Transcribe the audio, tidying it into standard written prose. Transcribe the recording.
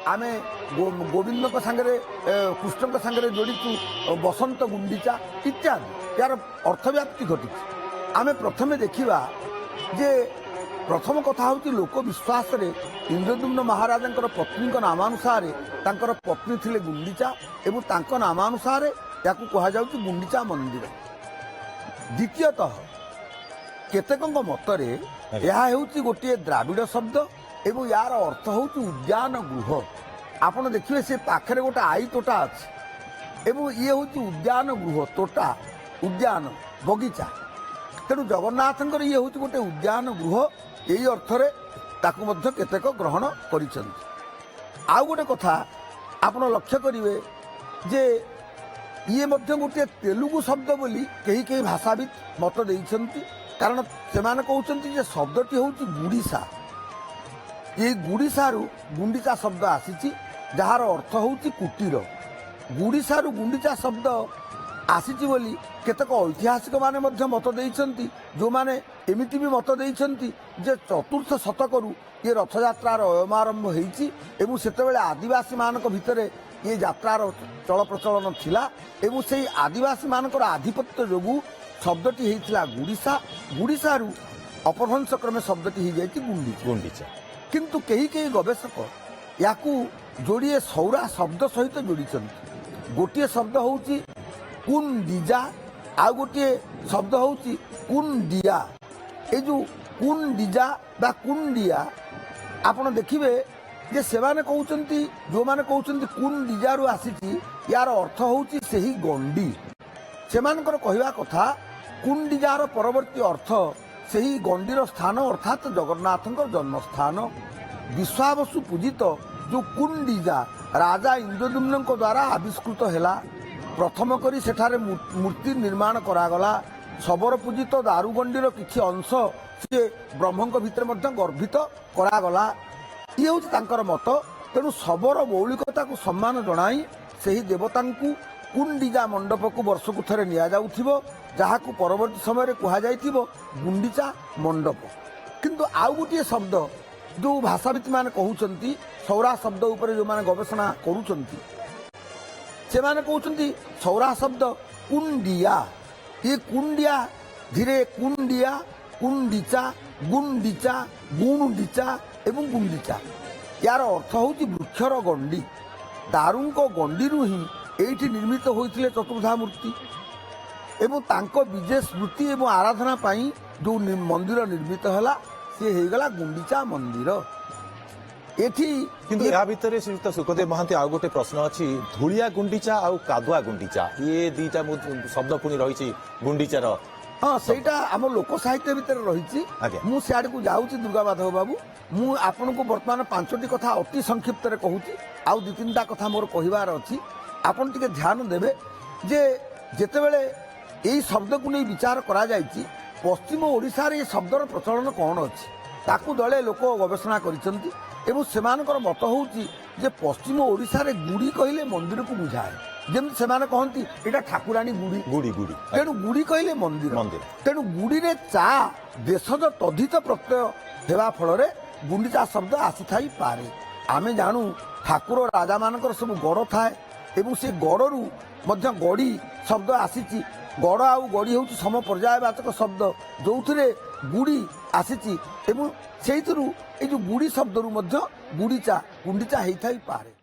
आमे गोविंद सांगे कृष्ण सांगे जोड़ीचु बसंत गुंडीचा इत्यादि यार अर्थव्याप्ति घटी आमे प्रथमे देखा जे प्रथम कथा हूँ लोक विश्वास रे इंद्रद्युम्न महाराजा पत्नी नामानुसार तांकर पत्नी थिले गुंडीचा एवं तांको नामानुसार या कहुँ गुंडीचा मंदिर। द्वितीयतः केतेक मतरे यह हूँ गोटे द्राविड़ शब्द एवं यार अर्थ हूँ उद्यान गृह। आपड़ देखिए से पाखे गोटे आई तोटा अच्छी एवं ये हूँ उद्यान गृह तोटा उद्यान बगीचा तेणु जगन्नाथ ये हूँ गोटे उद्यान गृह यही अर्थरे ताकू मध्य केतेक ग्रहण करिसेंति। आउ गोटे कथा आपण लक्ष्य करिवे जे ये मध्य गोटे तेलुगु शब्द बोली कहीं कहीं भाषाविद मत देइछंती कारण सेमाने कहउछंती जे शब्दटी होउची गुड़ीसा। ये गुड़ीसारू गुंडीचा शब्द आसीची जार अर्थ होउची कुटीर। गुड़ीसारू गुंडीचा शब्द आसीची बोली केतक ऐतिहासिक माने मध्य मत देइछंती जो माने एमिति भी मत देइछंती जे चतुर्थ शतकरू ये रथयात्रार अयमारंभ होइची एवं सेतेबेले आदिवासी मानक भितरे ये यात्रार चल प्रचलन थिला एवं सेही आदिवासी मानकर आधिपत्य जोगु शब्दटी हेइथिला गुड़ीसा। गुड़ीसारू अपभ्रंश क्रमे शब्दटी हो जाइछि गुंडीचा किंतु कहीं कहीं गवेषक याकू जोड़िए सौरा शब्द सहित जोड़ी गोटे शब्द होउची कुंडीजा आ गोटे शब्द होउची कुंडिया। ए जो कुंडीजा बा कुंडिया आपण देखिबे जे सेमाने कहउचंती जो माने कहउचंती कुंडीजारू आसीची यार अर्थ होउची सेही गंडी। सेमानकर कहिबा कथा कुंडीजार परवर्ती अर्थ सेही गंडीर स्थान अर्थात जगन्नाथंकर जन्मस्थान। विश्वावसु पूजित जो कुंडीजा राजा इंद्रद्युम्न द्वारा आविष्कृत हैला प्रथम करी सेठारे मूर्ति निर्माण करागला। शबर पूजित दारुगंडीर किछि अंश से ब्रह्मंक भितर मध्य गर्भित करागला। ये हूँ तांकर मत। तेणु शबर मौलिकता को सम्मान जनाई सेही देवतांकु कुंडीजा मंडप को वर्ष को थरे निया जाउथिबो जहाकू परवर्ती समय कहा जाइथिबो गुंडीचा मंडप। किंतु आउ गोटे शब्द जो भाषाविद माने कहउचंती सौरा शब्द उपरे जो माने गवेषणा करूचंती से माने कहउचंती सौरा शब्द कुंडिया। ये कुंडिया धीरे कुंडिया कुंडीचा गुंडीचा गुणडीचा एवं गुंडीचा यार अर्थ होउची वृक्षर गंडी। दारुंक गंडीरू ही एठी निर्मित होइथिले चतुर्धा मूर्ति एवं तांको विजय स्मृति एवं आराधना पाई जो मंदिर निर्मित हैला से हेगला गुंडीचा मंदिर। एठी किंतु या भितरे श्रीयुक्त सुखदेव महांती आ गोटे प्रश्न अछि धूलिया गुंडीचा आ कादुआ गुंडीचा ये दीटा शब्द पुनी रहिछि गुंडीचार। हाँ सेटा आम लोक साहित्य भितर रही मु सियाड़ को जाऊँगी दुर्गा माधव बाबू मु आपन को वर्तमान 5टी कथा अति संक्षिप्त कहूँ आउ 2-3टा कथा मोर कहिबार अछि आपन टिके ध्यान देबे जे जेतेबेले एई शब्द को नहीं विचार करा जायछि पश्चिम ओडिशा रे शब्दर प्रचलन कौन अछि ताकू दले लोक गवेषणा करिसंती एवं सेमानकर मत होउछि जे पश्चिम ओडिशा रे गुड़ी कहिले मंदिर को बुझाए जेमति सेमाने कहंती एटा ठाकुरानी गुड़ी गुड़ी गुड़ी तेणु गुड़ी कहिले मंदिर मंदिर तेणु गुड़ी रे चा देशज तद्धित प्रत्यय हेबा फल गुंडीचा शब्द आसी थाई पारे। आमे जानू ठाकुर राजा मानकर सब गड़ थाए एवं से गड़रू मध्य गड़ी शब्द आसीची। गड़ आउ गड़ी हूँ सम पर्यायवाचक शब्द जो गुड़ी आसीची एवं से जो गुड़ी शब्द गुंडीचा होई थाई पारे।